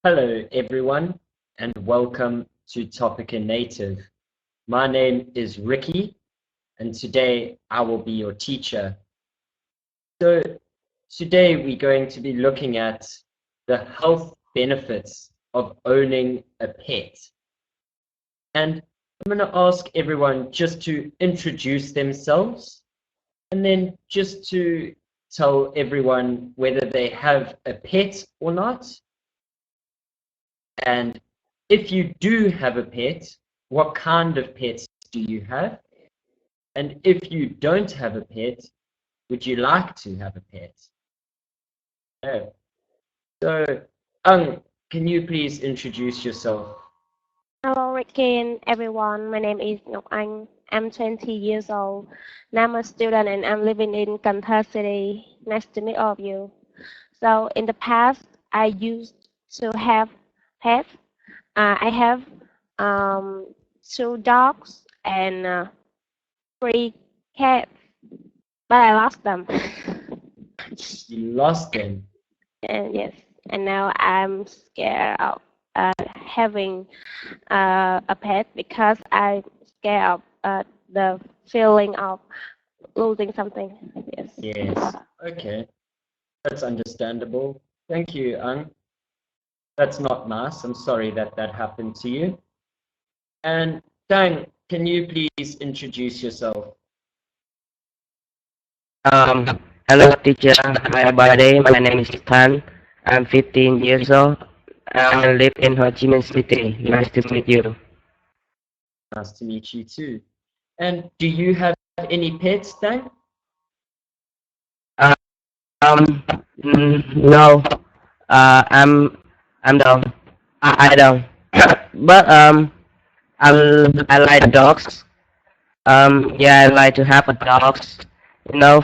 Hello, everyone, and welcome to Topic in Native. My name is Ricky, and today I will be your teacher. So, today we're going to be looking at the health benefits of owning a pet. And I'm going to ask everyone just to introduce themselves and then just to tell everyone whether they have a pet or not. And if you do have a pet, what kind of pets do you have? And if you don't have a pet, would you like to have a pet? Oh. So, can you please introduce yourself? Hello, Ricky and everyone. My name is Ngọc Anh. I'm 20 years old. Now I'm a student and I'm living in Kansas City. Nice to meet all of you. So in the past, I used to have pets. I have two dogs and three cats, but I lost them. You lost them. And yes, and now I'm scared of having a pet because I'm scared of the feeling of losing something. Yes. Yes. Okay. That's understandable. Thank you, That's not nice. I'm sorry that that happened to you. And Dang, can you please introduce yourself? Um, Hello, teacher. Hi, everybody. My name is Tan. I'm 15 years old. I live in Ho Chi Minh City. Nice to meet you. Nice to meet you too. And do you have any pets, Dang? Uh, no. I'm done. I don't. But I like dogs. Yeah, I like to have a dogs. You know,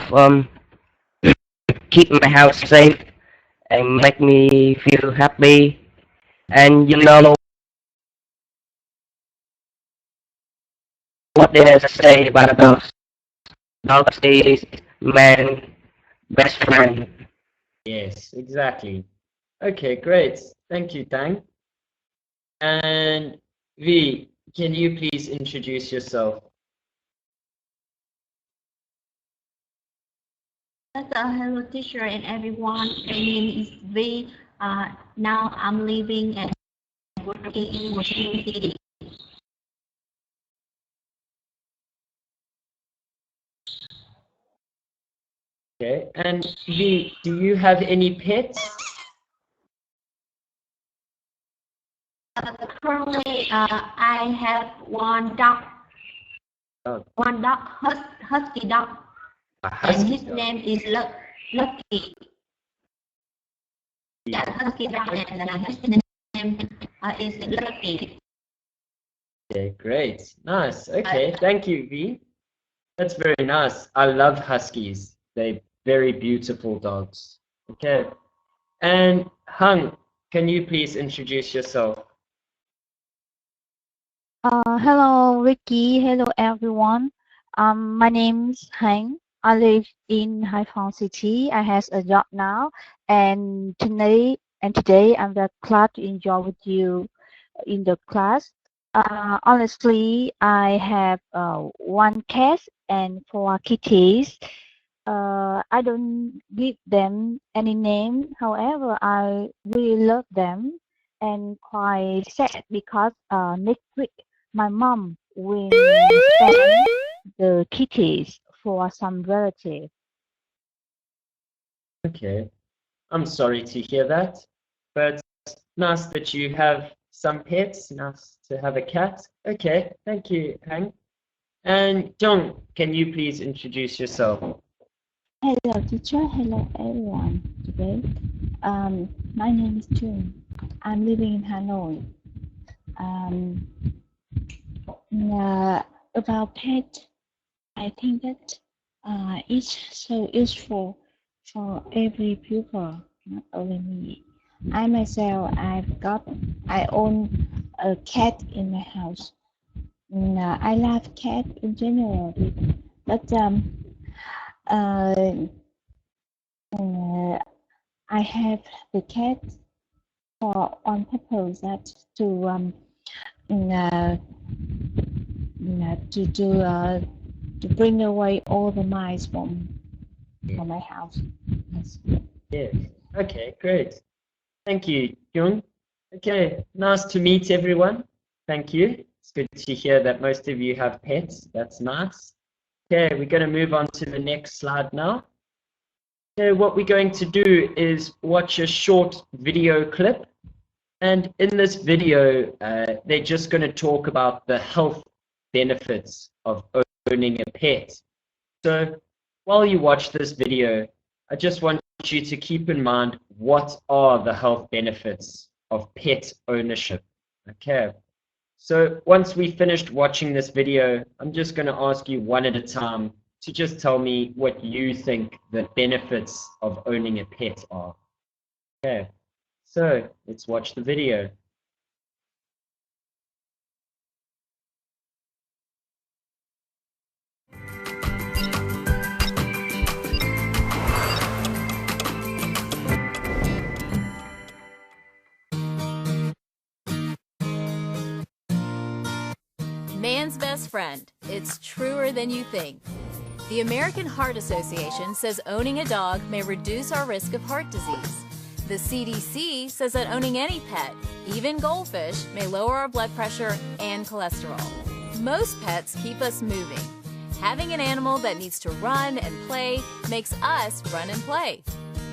keep my house safe and make me feel happy. And you know what they say about dogs. Dogs is man best friend. Yes, exactly. Okay, great. Thank you, Tang. And V, can you please introduce yourself? Hello, teacher and everyone. My name is V. Now I'm living and working in Washington City. Okay, and V, do you have any pets? Currently, I have one dog. Oh. One dog, husky dog, and his name is Lucky. Yeah, husky dog, and his name is Lucky. Okay, great. Nice. Okay, thank you, V. That's very nice. I love huskies. They're very beautiful dogs. Okay. And Hung, can you please introduce yourself? Hello, Ricky. Hello, everyone. My name's Hang. I live in Haiphong City. I have a job now, and today I'm very glad to enjoy with you in the class. Honestly, I have one cat and four kitties. I don't give them any name. However, I really love them and quite sad because next week my mom will send the kitties for some relative. Okay. I'm sorry to hear that, but nice that you have some pets. Nice to have a cat. Okay, thank you, Hang. And Jong, can you please introduce yourself? Hello, teacher. Hello, everyone. Today, my name is June. I'm living in Hanoi. Um, about pet, I think that it's so useful for every pupil, not only me. I myself, I own a cat in my house. I love cat in general, but uh, I have the cat for on purpose that to to bring away all the mice from my house. Yes. Yes. Okay, great. Thank you, Jung. Okay, nice to meet everyone. Thank you. It's good to hear that most of you have pets. That's nice. Okay, we're going to move on to the next slide now. So what we're going to do is watch a short video clip. And in this video, they're just going to talk about the health benefits of owning a pet. So while you watch this video, I just want you to keep in mind what are the health benefits of pet ownership. Okay. So once we finished watching this video, I'm just going to ask you one at a time to just tell me what you think the benefits of owning a pet are. Okay, so let's watch the video. Man's best friend. It's truer than you think. The American Heart Association says owning a dog may reduce our risk of heart disease. The CDC says that owning any pet, even goldfish, may lower our blood pressure and cholesterol. Most pets keep us moving. Having an animal that needs to run and play makes us run and play.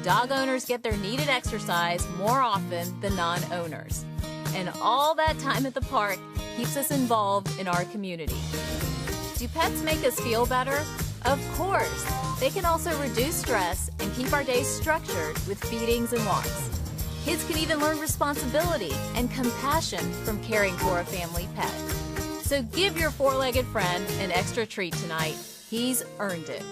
Dog owners get their needed exercise more often than non-owners. And all that time at the park keeps us involved in our community. Do pets make us feel better? Of course. They can also reduce stress and keep our days structured with feedings and walks. Kids can even learn responsibility and compassion from caring for a family pet. So give your four-legged friend an extra treat tonight. He's earned it.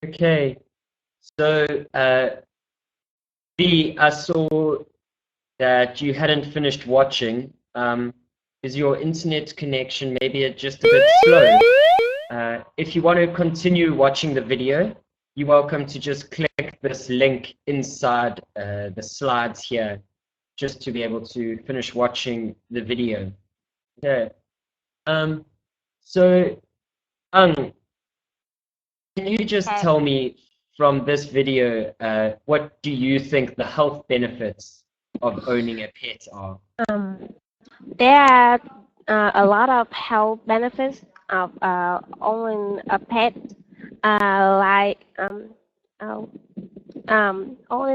Okay, so B, I saw that you hadn't finished watching. Is your internet connection maybe just a bit slow? If you want to continue watching the video, you're welcome to just click this link inside the slides here, just to be able to finish watching the video. Okay. So, can you just tell me from this video, what do you think the health benefits of owning a pet are? There are a lot of health benefits of owning a pet, like owning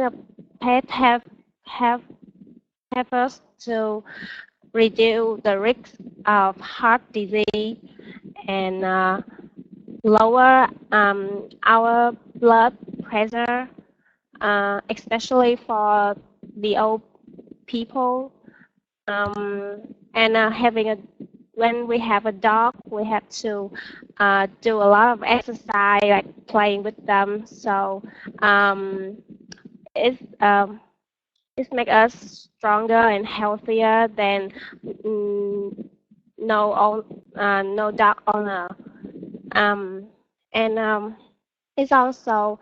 a pet have us to reduce the risk of heart disease and lower our blood pressure, especially for the old people. When we have a dog, we have to do a lot of exercise, like playing with them. So it's make us stronger and healthier than no dog owner. It's also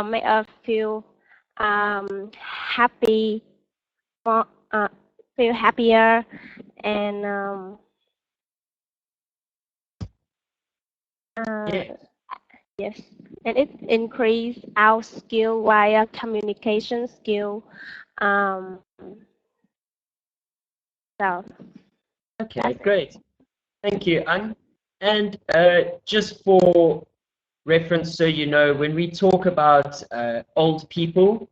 make us feel happy, feel happier, and Yeah. Yes, and it increase our skill via communication skill. Um, so Okay, great. Thank you, Anh. And just for reference, so you know, when we talk about old people,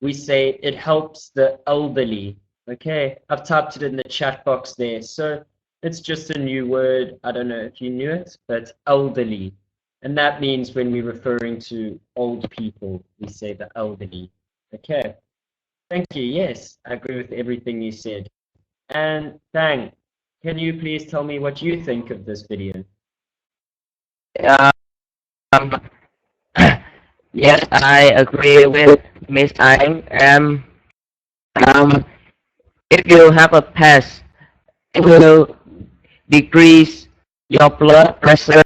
we say it helps the elderly. Okay, I've typed it in the chat box there. So it's just a new word. I don't know if you knew it, but elderly. And that means when we're referring to old people, we say the elderly. Okay, thank you. Yes, I agree with everything you said. And Thang, can you please tell me what you think of this video? Um, yes, I agree with Miss Anh. Um, if you have a pet, it will decrease your blood pressure,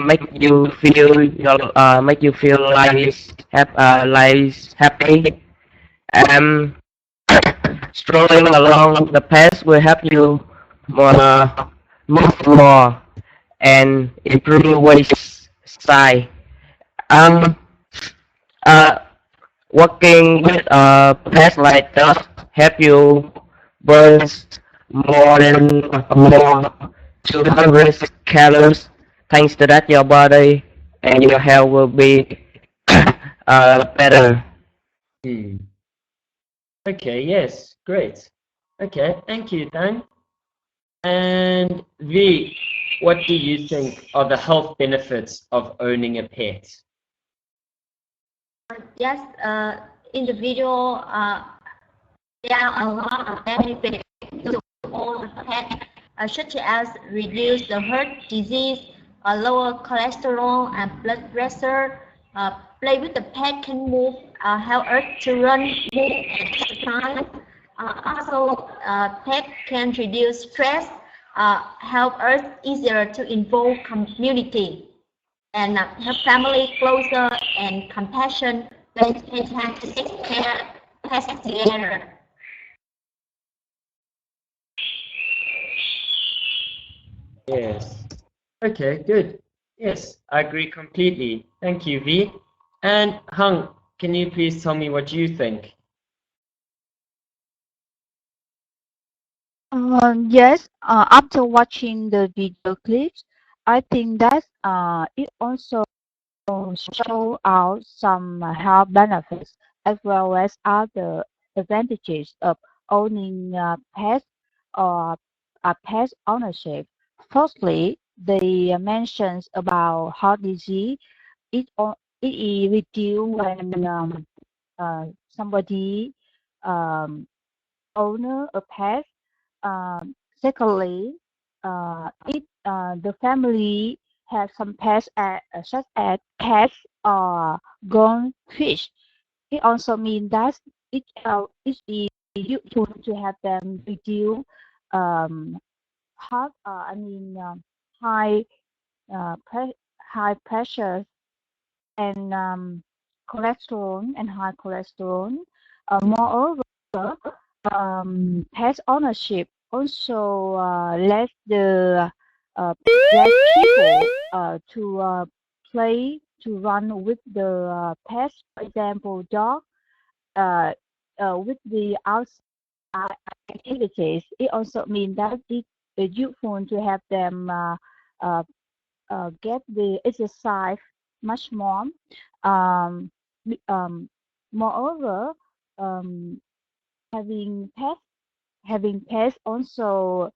make you feel like happy. Um, strolling along the path will help you move more and improve waist size. Um, uh, Working with a path like that help you burn more 200 calories. Thanks to that, your body and your health will be better. Hmm. Okay, yes, great. Okay, thank you, Dan. And V, what do you think are the health benefits of owning a pet? Yes, in the video, there are a lot of benefits to own a pet, such as reduce the heart disease, lower cholesterol and blood pressure. Play with the pet can move, help us to run, move, and exercise. Also, pet can reduce stress, help us easier to involve community, and help family closer and compassion when spend time to take care of pets together. Yes. Okay, good. Yes, I agree completely. Thank you, V. And Hung, can you please tell me what you think? Yes, after watching the video clips, I think that it also show out some health benefits as well as other advantages of owning pets or pet ownership. Firstly, they mentions about heart disease. It is reduced when somebody um, owner a pet. Secondly, if the family has some pets such as cats or goldfish, it also means that it is useful to have them reduce um, heart, high high pressure and high cholesterol. Moreover, pet ownership also let the let people to play to run with the pets. For example, dog with the outside activities. It also means that it is useful to have them uh, get the exercise much more. Um, um, Moreover, um, having pets also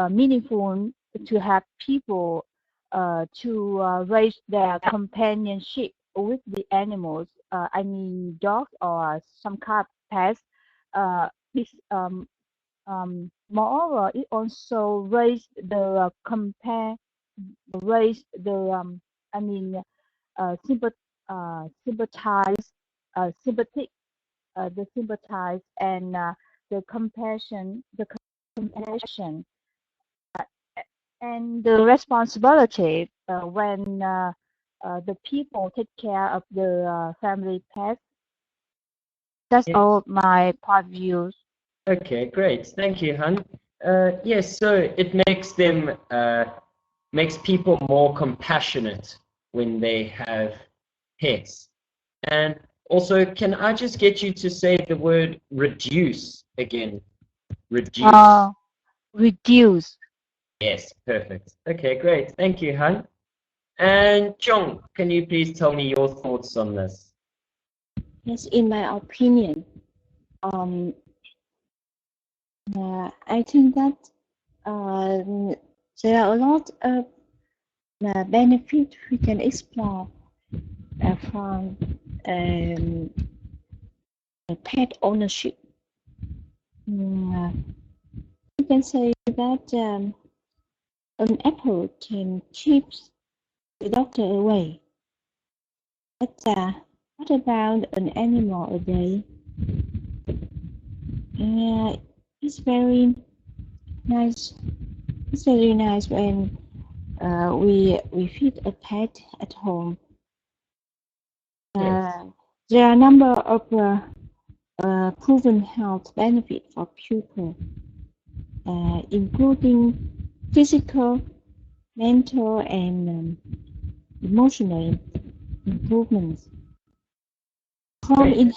meaningful to have people to raise their companionship with the animals. Dogs or some kind of pets. This Moreover, it also raise the I mean sympathize sympathetic the sympathize and the compassion and the responsibility when the people take care of the family pets. That's Yes. all my point of views. Okay, great. Thank you, Hung. Yes, so it makes them makes people more compassionate when they have pets. And also, can I just get you to say the word reduce again? Reduce. Reduce. Yes, perfect. Okay, great. Thank you, Han. And Jong, can you please tell me your thoughts on this? Yes, in my opinion, I think that there are a lot of benefits we can explore from pet ownership. You can say that an apple can keep the doctor away. But what about an animal a day? It's very nice. It's very nice when we feed a pet at home. Yes. There are a number of proven health benefits for people, including physical, mental, and emotional improvements, from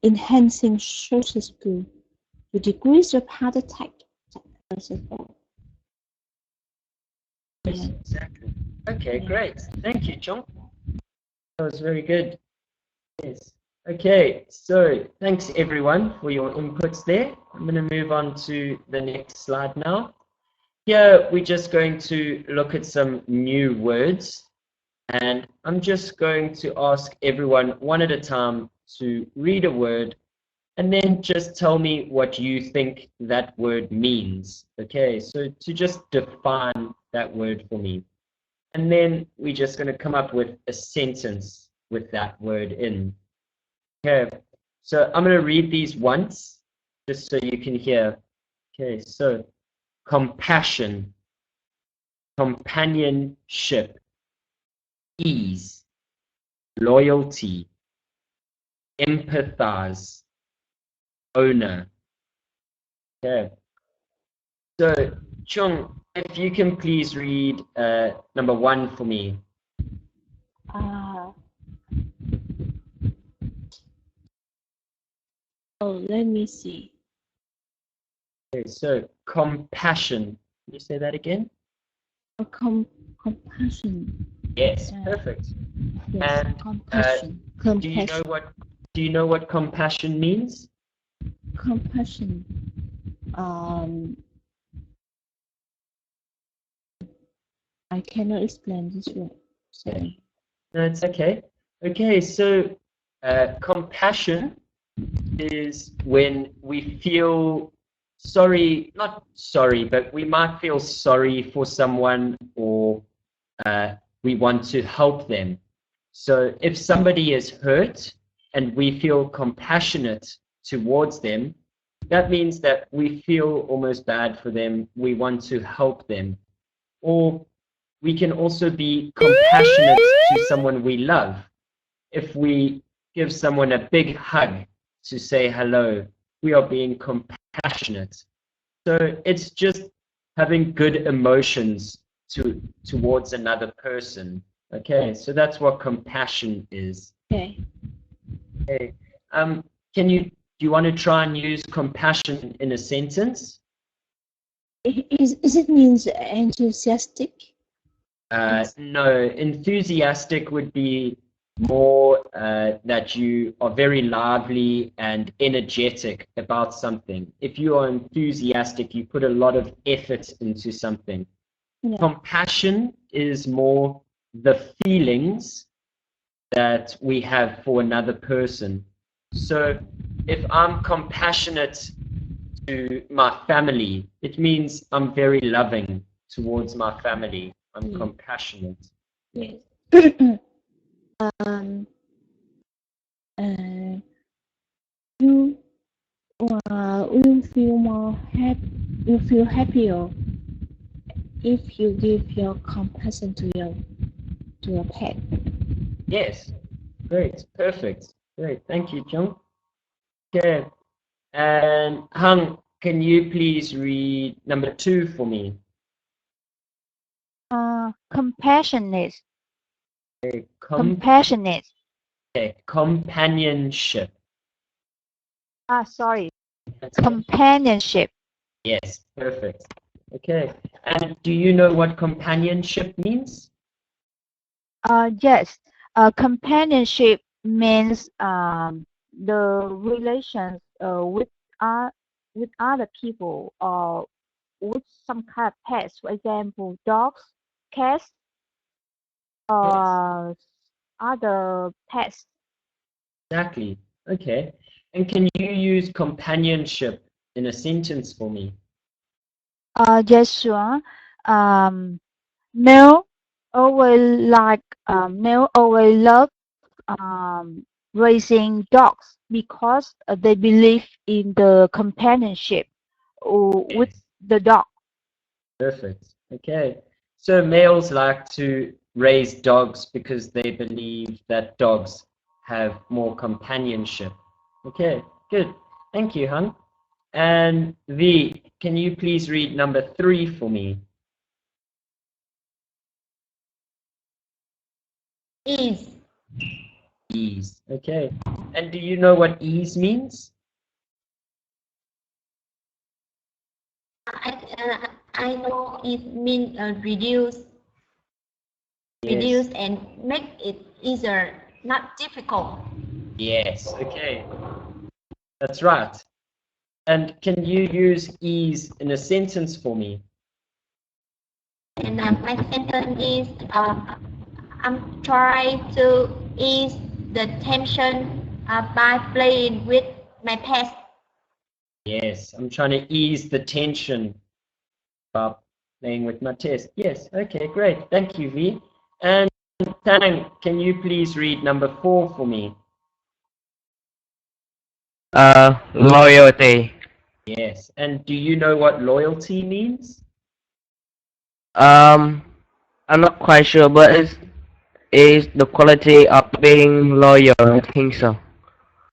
enhancing social skills to decrease of heart attack. Yes, exactly. Okay, great. Thank you, Jong. That was very good. Yes. Okay, so thanks everyone for your inputs there. I'm going to move on to the next slide now. Here we're just going to look at some new words, and I'm just going to ask everyone one at a time to read a word and then just tell me what you think that word means. Okay, so to just define that word for me. And then we're just going to come up with a sentence with that word in. Okay, so I'm going to read these once, just so you can hear. Okay, so compassion, companionship, ease, loyalty, empathize, owner. Okay, so Chung, if you can please read number 1 for me. Let me see. Okay, so compassion. Can you say that again? Compassion. Yes, perfect. Yes, And compassion. do you know what compassion means? Compassion. I cannot explain this word. Sorry. No, it's okay. Okay, so compassion is when we feel sorry, not sorry, but we might feel sorry for someone, or we want to help them. So if somebody is hurt and we feel compassionate towards them, that means that we feel almost bad for them. We want to help them. Or we can also be compassionate to someone we love. If we give someone a big hug to say hello, we are being compassionate. So it's just having good emotions towards another person. Okay, so that's what compassion is. Okay. Okay. Do you want to try and use compassion in a sentence? Is it means enthusiastic? No, enthusiastic would be more that you are very lively and energetic about something. If you are enthusiastic, you put a lot of effort into something. Yeah. Compassion is more the feelings that we have for another person. So if I'm compassionate to my family, it means I'm very loving towards my family. I'm compassionate. Yes. You will feel more happy. You feel happier if you give your compassion to your pet. Yes, great, perfect, great. Thank you, Jung. Okay, and Hung, can you please read number 2 for me? Compassionate. Okay, Compassionate. okay, companionship. Sorry. That's it. Companionship. Yes, perfect. Okay, and do you know what companionship means? Yes. Companionship means the relations with other people or with some kind of pets. For example, dogs, cats, Yes, or other pets. exactly. Okay, and can you use companionship in a sentence for me? Yes, sure. Um, male male always love um, raising dogs because they believe in the companionship with Yes, the dog. perfect. Okay, so males like to raise dogs because they believe that dogs have more companionship. Okay, good. Thank you, hon. And V, can you please read number 3 for me? Is. Ease. Okay. And do you know what ease means? I know it means reduce Yes. and make it easier, not difficult. Yes. Okay. That's right. And can you use ease in a sentence for me? And my sentence is I'm trying to ease the tension by playing with my pets. Yes. I'm trying to ease the tension about playing with my test. Yes. Okay. Great. Thank you, V. And Tang, can you please read number 4 for me? Loyalty. Yes. And do you know what loyalty means? Um, I'm not quite sure, but it's the quality of being loyal. I think so.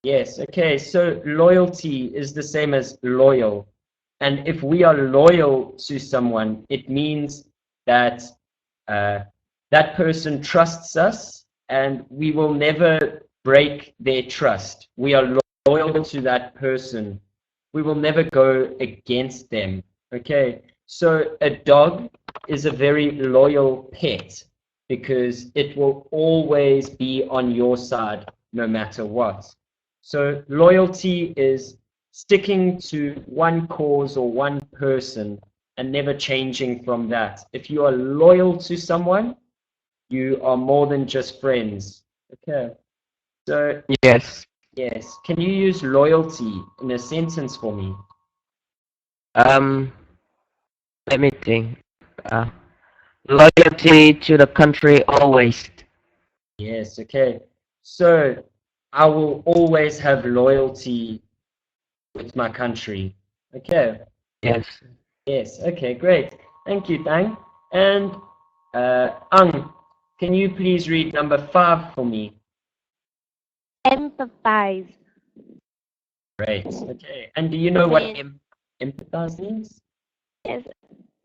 Yes, okay, so loyalty is the same as loyal. And if we are loyal to someone, it means that uh, that person trusts us and we will never break their trust. We are loyal to that person. We will never go against them. Okay, so a dog is a very loyal pet because it will always be on your side no matter what. So loyalty is sticking to one cause or one person and never changing from that. If you are loyal to someone, you are more than just friends. Okay. So, Yes. yes, can you use loyalty in a sentence for me? Um, let me think. Uh, Loyalty to the country always. Yes, okay. So, I will always have loyalty with my country. Okay. Yes. Yes, okay, great. Thank you, Tang. And Ang, can you please read number 5 for me? Empathize. Great. Okay. And do you know what Mean, empathize means? yes,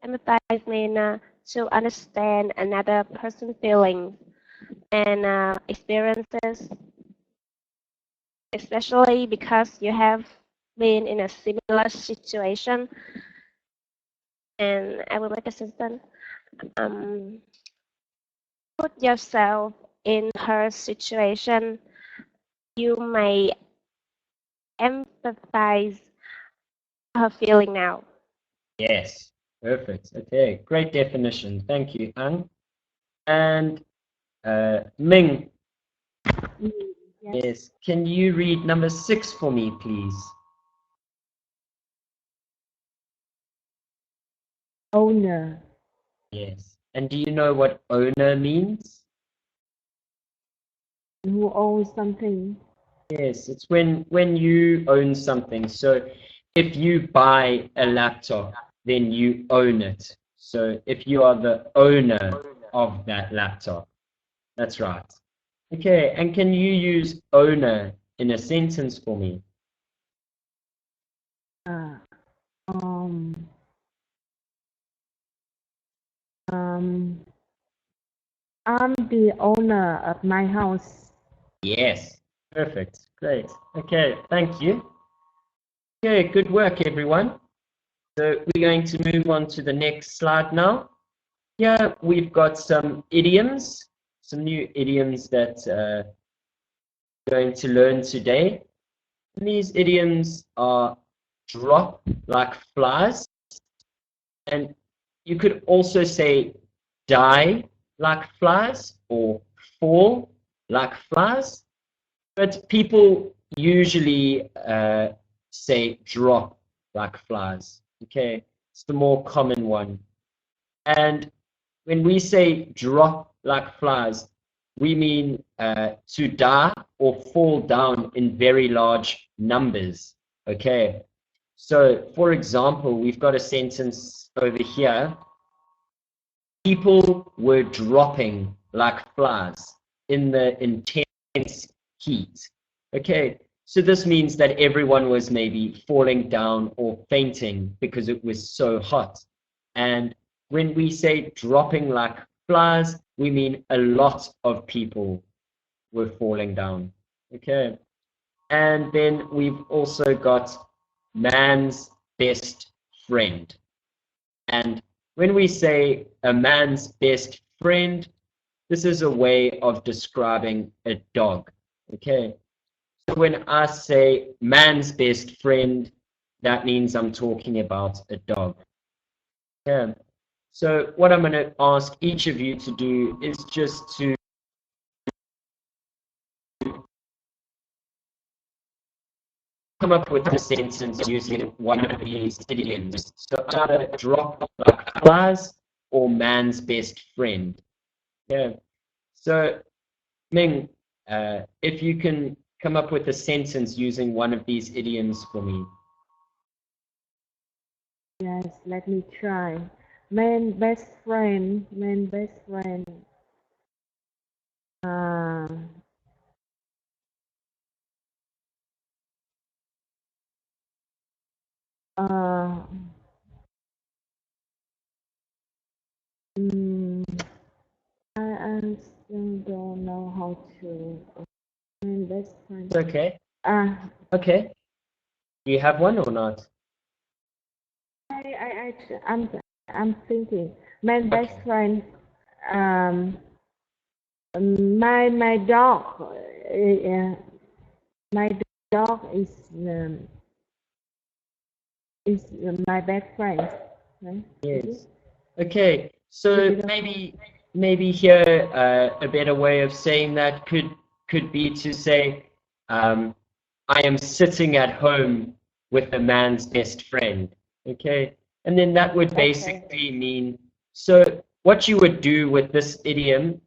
empathize means to understand another person's feelings and experiences, especially because you have been in a similar situation. And I will make a sentence. Um, put yourself in her situation. You may empathize her feeling now. Yes. Perfect. Okay. Great definition. Thank you, Ang. And Ming, Yes. yes. Can you read number 6 for me, please? Owner. Yes. And do you know what owner means? Who owns something. Yes, it's when you own something. So if you buy a laptop, then you own it. So if you are the owner of that laptop, that's right. Okay, and can you use owner in a sentence for me? Uh, um, um, I'm the owner of my house. Yes, perfect, great. Okay, thank you. Okay, good work, everyone. So we're going to move on to the next slide now. Here we've got some idioms, some new idioms that we're going to learn today. And these idioms are drop like flies, and you could also say die like flies or fall like flies, but people usually say drop like flies. Okay, it's the more common one. And when we say drop like flies, we mean to die or fall down in very large numbers. Okay, so for example, we've got a sentence over here. People were dropping like flies in the intense heat. Okay, so this means that everyone was maybe falling down or fainting because it was so hot. And when we say dropping like flies, we mean a lot of people were falling down. Okay, and then we've also got man's best friend. And when we say a man's best friend, this is a way of describing a dog. Okay, so when I say man's best friend, that means I'm talking about a dog. Okay, so what I'm going to ask each of you to do is just to come up with a sentence using one of these idioms. So either drop like flies or man's best friend. Yeah. So Ming, if you can come up with a sentence using one of these idioms for me. Yes, let me try. Man best friend, man best friend. I still don't know how to. Man best friend. It's okay. Okay. Do you have one or not? I'm thinking. Man best friend. My dog. My dog is my best friend. Right? Yes. Okay. So maybe here a better way of saying that could be to say, I am sitting at home with a man's best friend. Okay, and then that would basically mean, so what you would do with this idiom,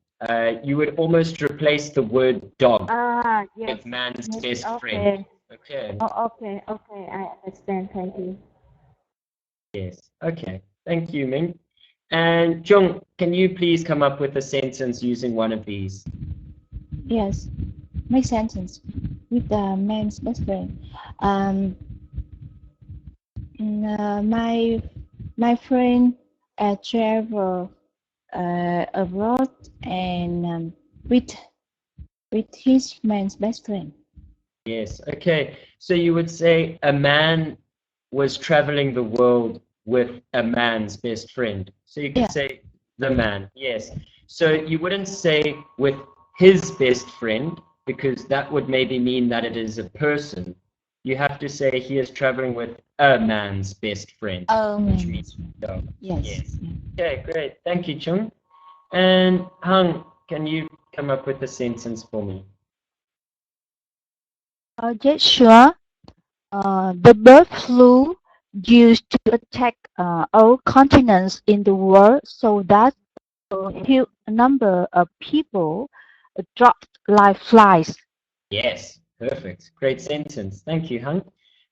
you would almost replace the word dog yes. with man's Yes, best okay. friend. Okay. Oh, okay, I understand. Thank you. Yes. Okay. Thank you, Ming. And Jung, can you please come up with a sentence using one of these? Yes, make sentence with the man's best friend. My friend travel abroad and with his man's best friend. Yes. Okay. So you would say a man was traveling the world with a man's best friend. So you could say the man. Yes. So you wouldn't say with his best friend, because that would maybe mean that it is a person. You have to say he is traveling with a man's best friend, which means dog. Yes. Okay, great. Thank you, Chung. And Hung, can you come up with a sentence for me? Yes, sure. The bird flu used to attack all continents in the world, so that a huge number of people dropped like flies. Yes, perfect. Great sentence. Thank you, Hung.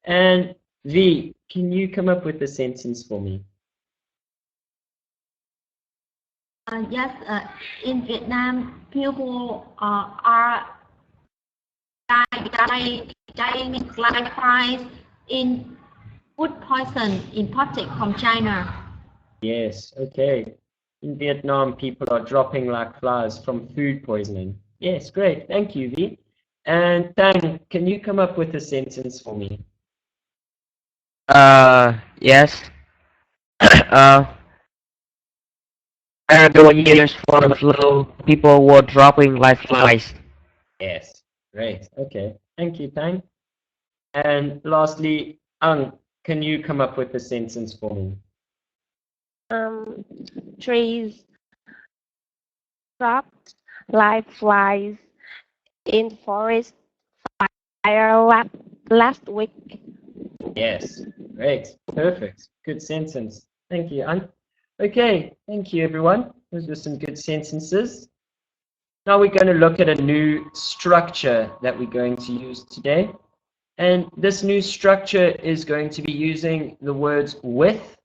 And V, can you come up with a sentence for me? Yes, in Vietnam, people are dying like flies in food poison imported from China. Yes, okay. in Vietnam, people are dropping like flies from food poisoning. Yes, great. Thank you, V. And Tang, can you come up with a sentence for me? Yes. Terrible years for the flu. People were dropping like flies. Yes, great. Okay, thank you, Tang. And lastly, Ang, can you come up with a sentence for me? Trees dropped like flies in the forest fire last week. Yes, great, perfect, good sentence. Thank you, Ang. Okay, thank you, everyone. Those were some good sentences. Now we're going to look at a new structure that we're going to use today. And this new structure is going to be using the words with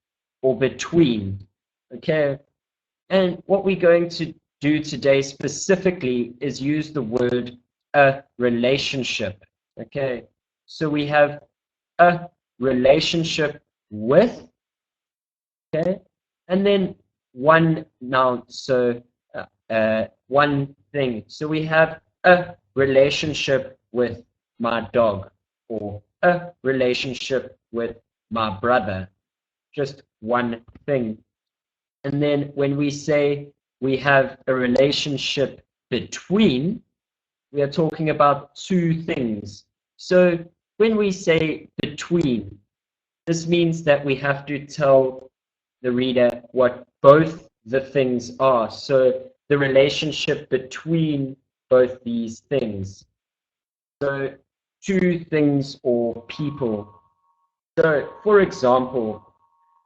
or between. Okay, and what we're going to do today specifically is use the word a relationship. Okay, so we have a relationship with, okay, and then one noun, so one thing. So we have a relationship with my dog, or a relationship with my brother, just one thing. And then when we say we have a relationship between, we are talking about two things. So when we say between, this means that we have to tell the reader what both the things are. So the relationship between both these things. So two things or people. So for example,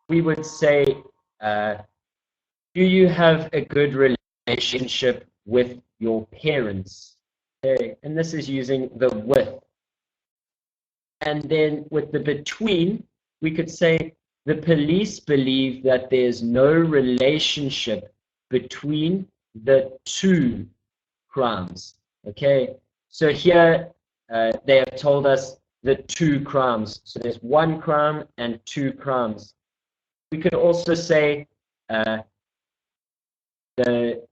we would say, do you have a good relationship with your parents? Okay, and this is using the with. And then with the between, we could say the police believe that there's no relationship between the two crimes. Okay, so here they have told us the two crimes. So there's one crime and two crimes. We could also say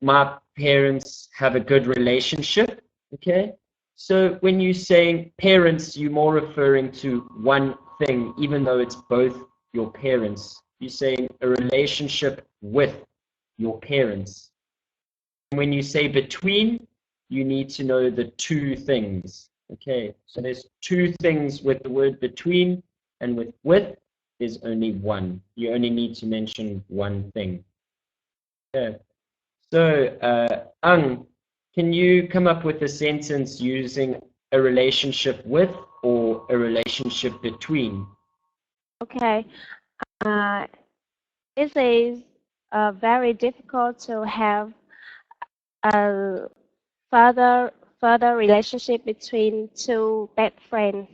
my parents have a good relationship. Okay, so when you're saying parents, you're more referring to one thing, even though it's both your parents. You're saying a relationship with your parents. When you say between, you need to know the two things. Okay, so there's two things with the word between, and with there's only one. You only need to mention one thing. Okay, so Ang, can you come up with a sentence using a relationship with or a relationship between? Okay, it is very difficult to have a further relationship between two best friends.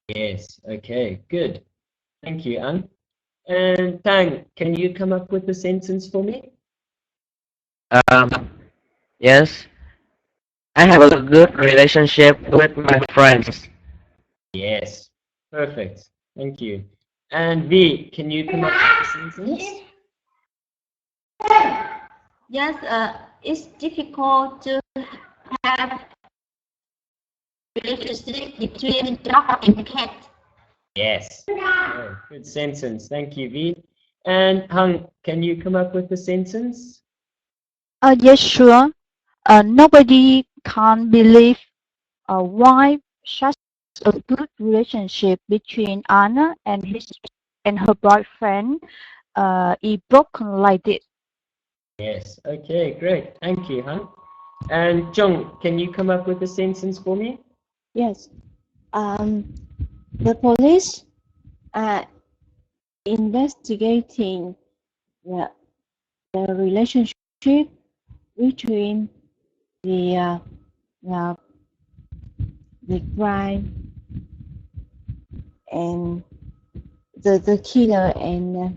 Yes, okay, good. Thank you, Ang. And Tang, can you come up with a sentence for me? Yes. I have a good relationship with my friends. Yes, perfect. Thank you. And V, can you come up with a sentence? Yes, it's difficult to have relationship between dog and cat. Yes. Oh, good sentence. Thank you, V. And Hung, can you come up with a sentence? Yes, sure. Nobody can believe why such a good relationship between Anna and her boyfriend is broken like this. Yes. Okay, great. Thank you, Hung. And Jung, can you come up with a sentence for me? Yes. The police are investigating the relationship between the crime and the killer and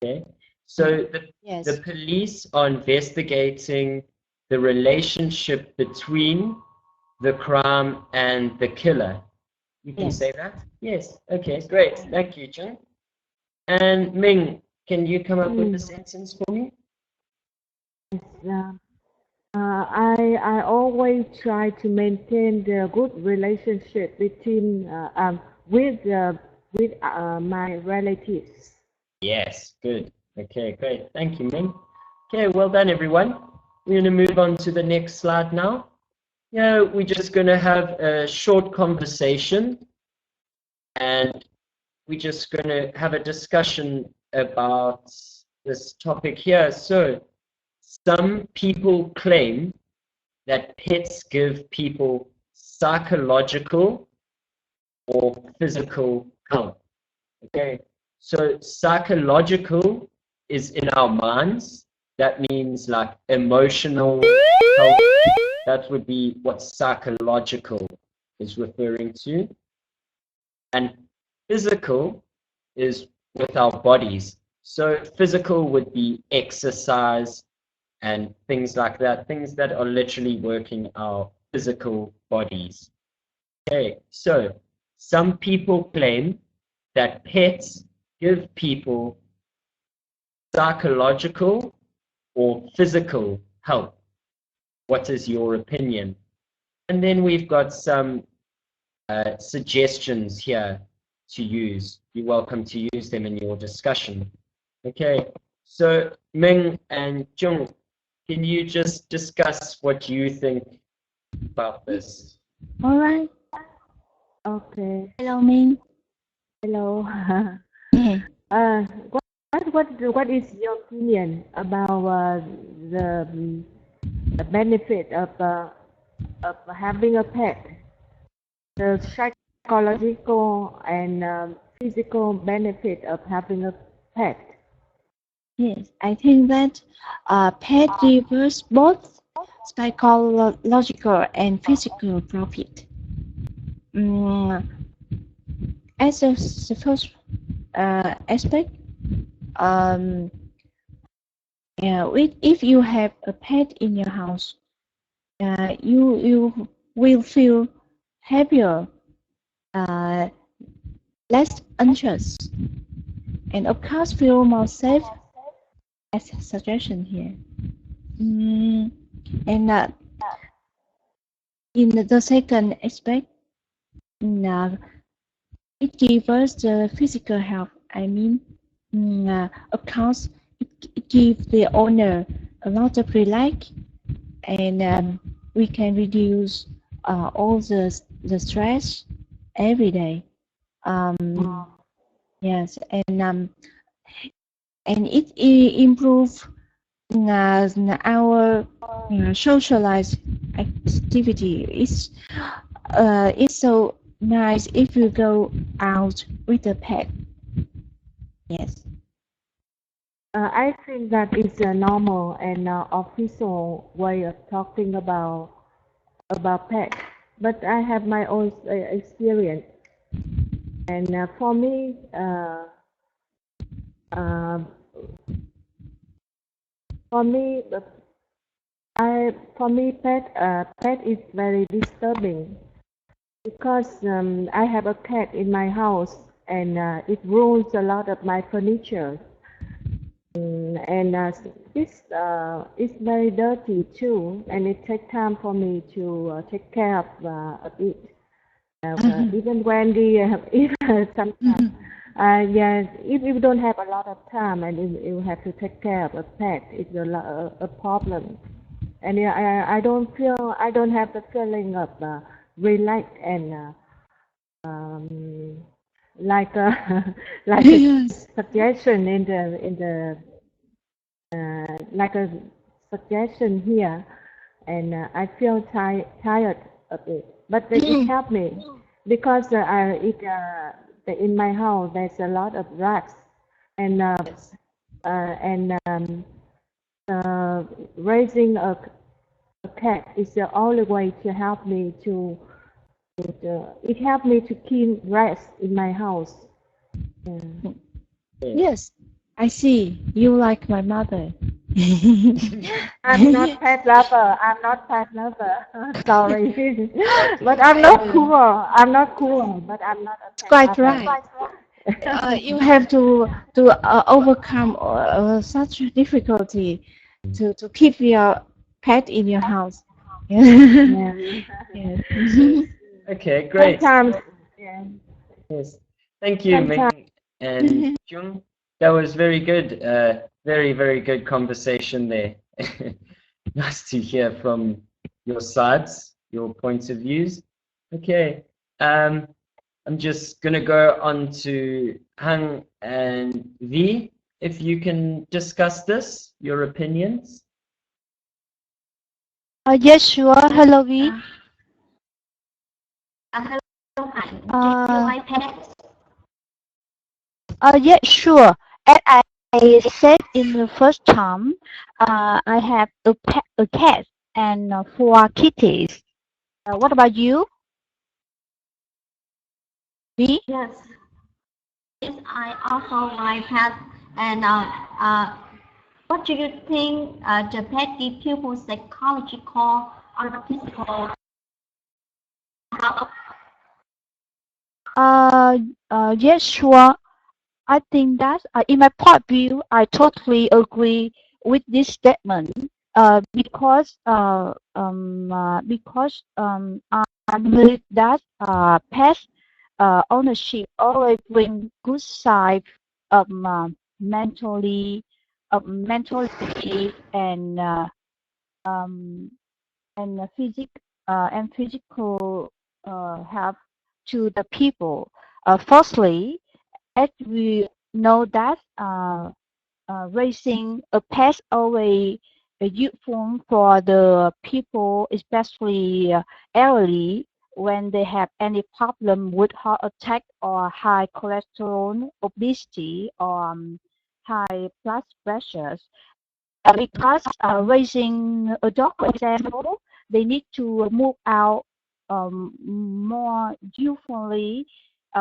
Okay. So yes. the police are investigating the relationship between the crime and the killer. You can Yes. say that? Yes. Okay, great. Thank you, Jung. And Ming, can you come up with a sentence for me? I always try to maintain the good relationship between with my relatives. Yes, good. Okay, great. Thank you, Ming. Okay, well done, everyone. We're going to move on to the next slide now. Yeah, we're just going to have a short conversation, and we're just going to have a discussion about this topic here. So, some people claim that pets give people psychological or physical health. Okay, so psychological is in our minds. That means like emotional health. That would be what psychological is referring to. And physical is with our bodies. So physical would be exercise and things like that, things that are literally working our physical bodies. Okay, so some people claim that pets give people psychological or physical help. What is your opinion? And then we've got some suggestions here to use. You're welcome to use them in your discussion. Okay, so Ming and Jung, can you just discuss what you think about this? All right. Okay. Hello, Ming. Hello. Yeah. What is your opinion about the benefit of having a pet? The psychological and physical benefit of having a pet. Yes, I think that pet gives both psychological and physical profit. As the first aspect, if you have a pet in your house, you will feel happier, less anxious, and of course feel more safe. As a suggestion here, and in the second aspect, it gives us the physical health. I mean, of course, it gives the owner a lot of relax, and we can reduce all the stress every day. Yes, and it improves our socialized activity. It's so nice if you go out with a pet. Yes. I think that is a normal and official way of talking about pets. But I have my own experience, and for me, pet is very disturbing because I have a cat in my house and it ruins a lot of my furniture. And it's very dirty too, and it takes time for me to take care of it. Even when sometimes. Yes, if you don't have a lot of time and you have to take care of a pet, it's a problem. And I don't have the feeling of relax and like a suggestion in the like a suggestion here, and I feel tired of it. But it helped me because in my house there's a lot of rats, and raising a cat is the only way to help me to it helped me to keep rats in my house. Yeah. Yes, I see. You like my mother. I'm not pet lover. Sorry, but I'm not cool. But I'm not a pet Quite lover. right. You have to overcome such difficulty to keep your pet in your house. Yeah. Yes. Okay, great. Sometimes, yeah. Yes. Thank you, Sometimes, Ming and Jung. That was very good. Very, very good conversation there. Nice to hear from your sides, your points of views. Okay. I'm just gonna go on to Hang and V. If you can discuss this, your opinions. Yes, sure. Hello, V. Hello, Hạnh. Do you Uh, like pets? yeah, sure. As I said in the first time, I have a cat and 4 kitties. What about you, V? Yes. Yes, I also like pets. And what do you think the pet give people psychological or physical help? Yes, sure. I think that in my point of view, I totally agree with this statement. Because I believe that pet ownership always bring good side of mentally um, and physical help to the people. Firstly, as we know that raising a pet always useful for the people, especially elderly, when they have any problem with heart attack or high cholesterol, obesity, or high blood pressures. Because raising a dog, for example, they need to move out more usually,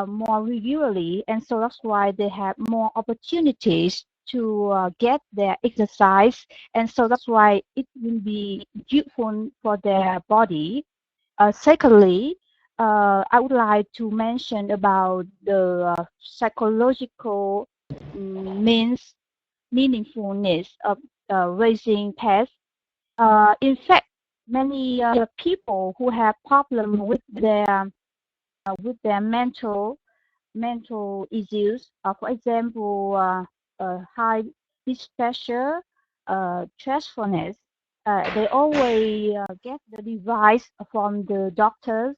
more regularly, and so that's why they have more opportunities to get their exercise, and so that's why it will be useful for their body. Secondly, I would like to mention about the psychological means meaningfulness of raising pets. In fact, many people who have problem with their mental issues, for example, high blood pressure, stressfulness, they always get the advice from the doctors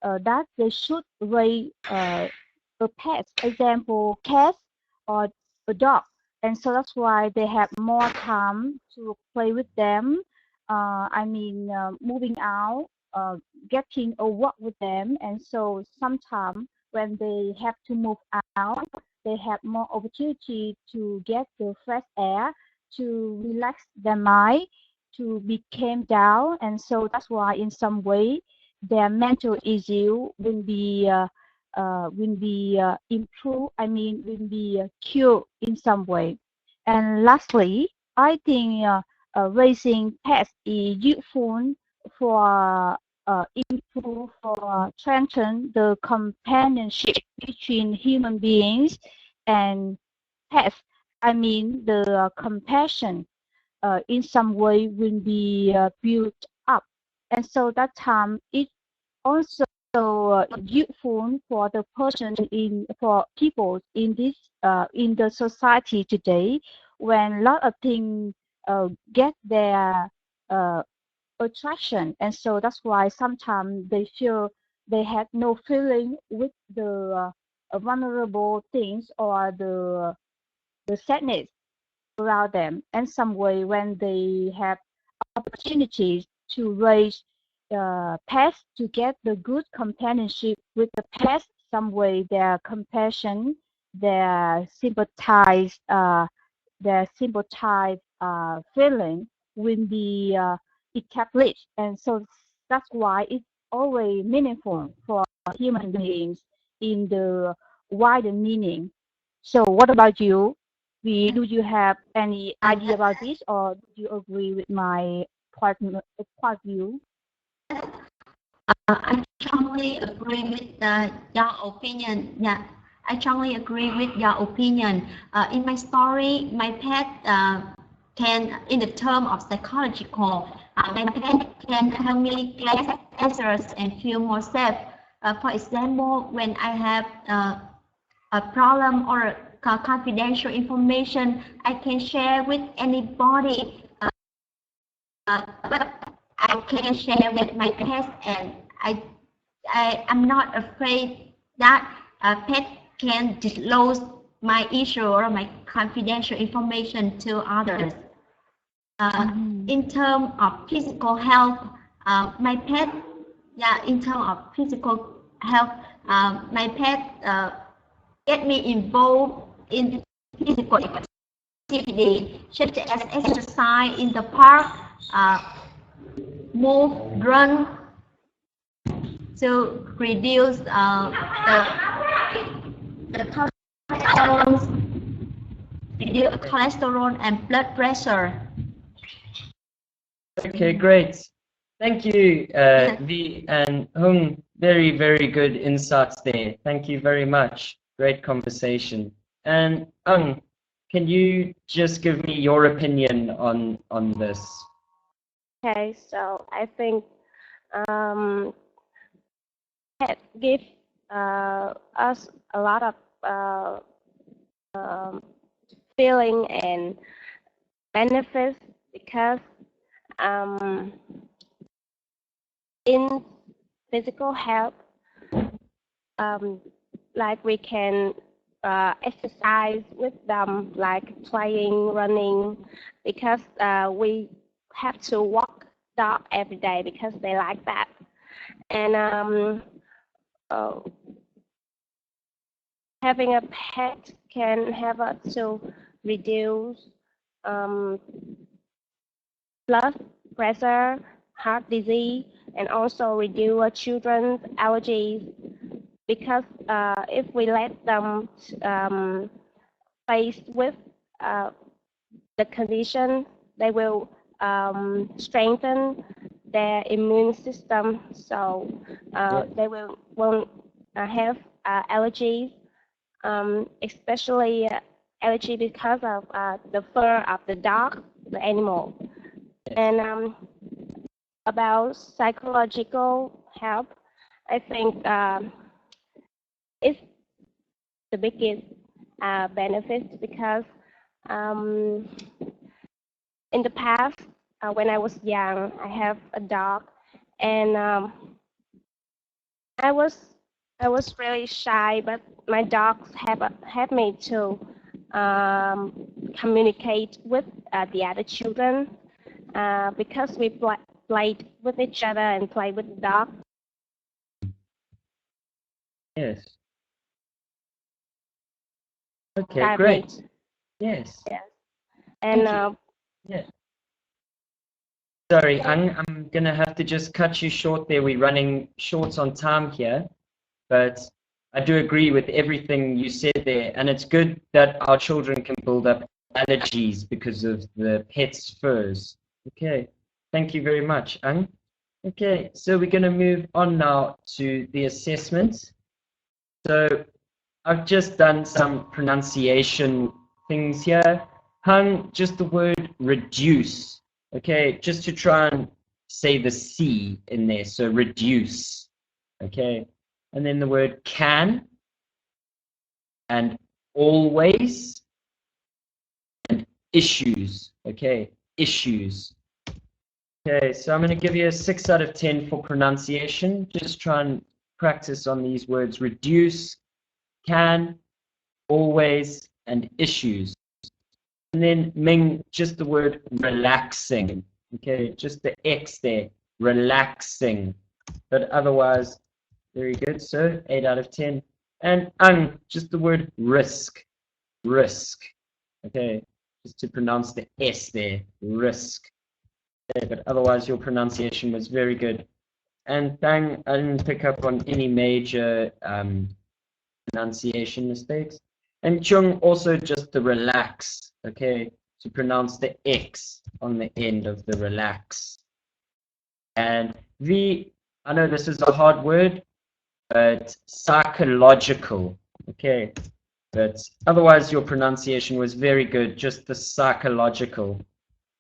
that they should raise a pet, example, cat or a dog, and so that's why they have more time to play with them. Moving out, getting a walk with them, and so sometimes when they have to move out, they have more opportunity to get the fresh air, to relax their mind, to be calm down, and so that's why in some way their mental issue will be improved. Will be cured in some way. And lastly, I think raising pets is useful for improve or strengthen the companionship between human beings and pets. The compassion in some way will be built up, and so that time it also useful for the person for people in this in the society today, when a lot of things get their uh, attraction, and so that's why sometimes they feel they have no feeling with the vulnerable things or the sadness around them. And some way when they have opportunities to raise pets, to get the good companionship with the pets, some way their compassion, their sympathize, feeling will be established, and so that's why it's always meaningful for human beings in the wider meaning. So what about you? Do you have any idea about this, or do you agree with my point of view? I strongly agree with your opinion. Yeah, I strongly agree with your opinion. In my story, my pet can, in the term of psychological, my pet can help me get answers and feel more safe. For example, when I have a problem or confidential information, I can share with anybody, but I can share with my pet, and I am not afraid that a pet can disclose my issue or my confidential information to others. In terms of physical health, my pet, in terms of physical health, my pet get me involved in physical activity, such as exercise in the park, move, run, to reduce the cholesterol and blood pressure. Okay, great. Thank you, Vi and Hung. Very, very good insights there. Thank you very much. Great conversation. And Hung, can you just give me your opinion on this? Okay, so I think pet give us a lot of feeling and benefits, because in physical health, like we can exercise with them, like playing, running, because we have to walk dog every day because they like that. And having a pet can help us to reduce blood pressure, heart disease, and also reduce children's allergies. Because if we let them face with the condition, they will strengthen their immune system, so they won't have allergies, especially allergy because of the fur of the dog, the animal. And about psychological help, I think it's the biggest benefit, because in the past, when I was young, I have a dog, and I was really shy, but my dogs have me to communicate with the other children, because we played with each other and played with the dog. Yes. Okay, great. Yes. Yes. And yeah. Sorry, I'm gonna have to just cut you short there. We're running short on time here, but I do agree with everything you said there, and it's good that our children can build up allergies because of the pet's furs. Okay, thank you very much, Ang. Okay, so we're gonna move on now to the assessment. So I've just done some pronunciation things here. Hung, just the word reduce. Okay, just to try and say the C in there, so reduce. Okay, and then the word can, and always, and issues. Okay, issues. Okay, so I'm going to give you a 6 out of 10 for pronunciation. Just try and practice on these words: reduce, can, always, and issues. And then Ming, just the word relaxing. Okay, just the X there, relaxing. But otherwise, very good. So 8 out of 10. And Ang, just the word risk, risk. Okay, just to pronounce the S there, risk. Okay, but otherwise, your pronunciation was very good. And Thang, I didn't pick up on any major pronunciation mistakes. And Chung, also just the relax, okay, to pronounce the X on the end of the relax. And V, I know this is a hard word, but psychological, Okay, but otherwise your pronunciation was very good, just the psychological.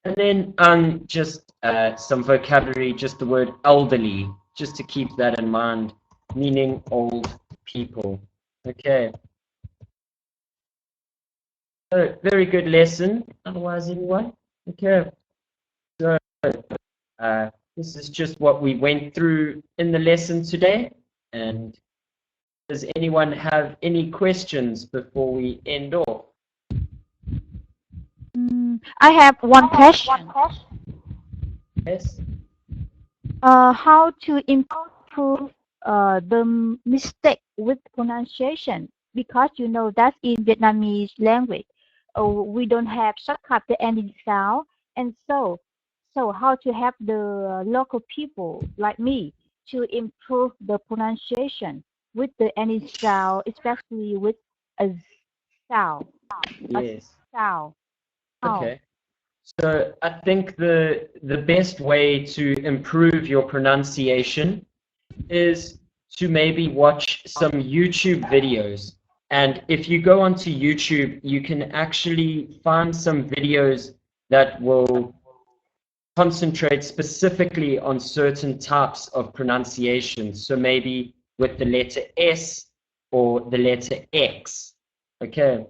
And then just some vocabulary, just the word elderly, just to keep that in mind, meaning old people. Okay. So, very good lesson, otherwise anyone? Okay. So this is just what we went through in the lesson today. And does anyone have any questions before we end off? I have one question. Yes. How to improve the mistake with pronunciation? Because you know that in Vietnamese language, we don't have shortcut the ending sound, and so how to help the local people like me to improve the pronunciation with the ending sound, especially with a sound. Yes. Sound. Okay. So I think the best way to improve your pronunciation is to maybe watch some YouTube videos. And if you go onto YouTube, you can actually find some videos that will concentrate specifically on certain types of pronunciation. So maybe with the letter S or the letter X. Okay.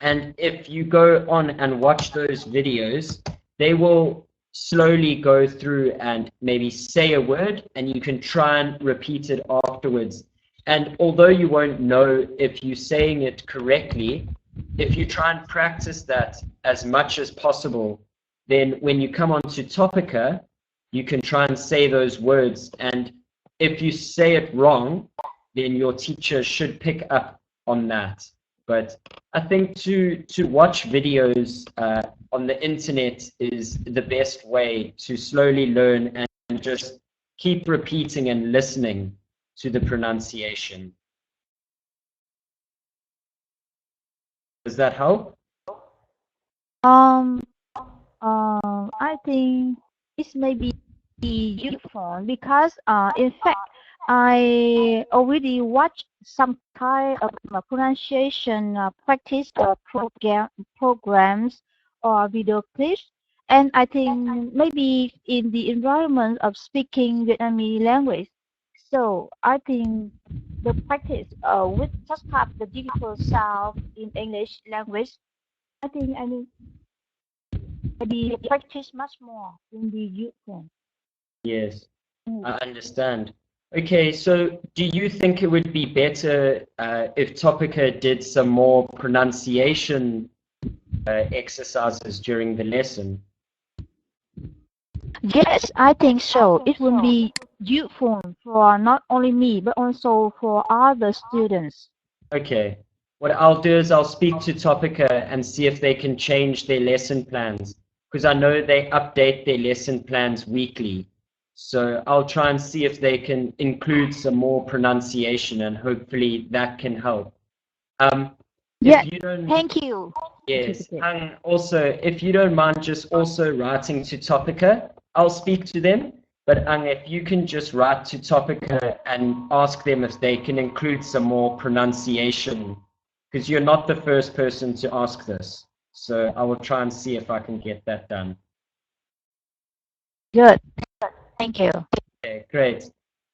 And if you go on and watch those videos, they will slowly go through and maybe say a word, and you can try and repeat it afterwards. And although you won't know if you're saying it correctly, if you try and practice that as much as possible, then when you come onto Topica, you can try and say those words. And if you say it wrong, then your teacher should pick up on that. But I think to watch videos on the internet is the best way to slowly learn and just keep repeating and listening to the pronunciation. Does that help? I think it may be useful because in fact I already watched some kind of pronunciation practice programs or video clips, and I think maybe in the environment of speaking Vietnamese language. So I think the practice with such type the difficult sound in English language, I think I mean maybe practice much more in the useful. Yes, I understand. Okay, so do you think it would be better if Topica did some more pronunciation exercises during the lesson? Yes, I think so. It will be useful for not only me, but also for other students. Okay, what I'll do is I'll speak to Topica and see if they can change their lesson plans, because I know they update their lesson plans weekly. So I'll try and see if they can include some more pronunciation, and hopefully that can help. Yeah, you don't, thank you. yes, and also, if you don't mind just also writing to Topica, I'll speak to them. But if you can just write to Topica and ask them if they can include some more pronunciation, because you're not the first person to ask this. So I will try and see if I can get that done. Good. Thank you. Okay, great.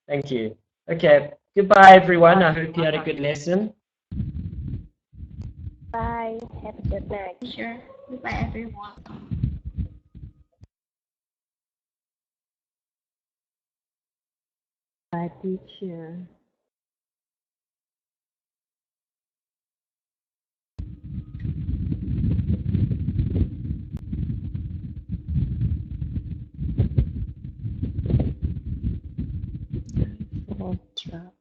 Thank you. Okay, goodbye, everyone. I hope you had a good lesson. Bye. Have a good night. Sure. Goodbye, everyone. My teacher. Ultra.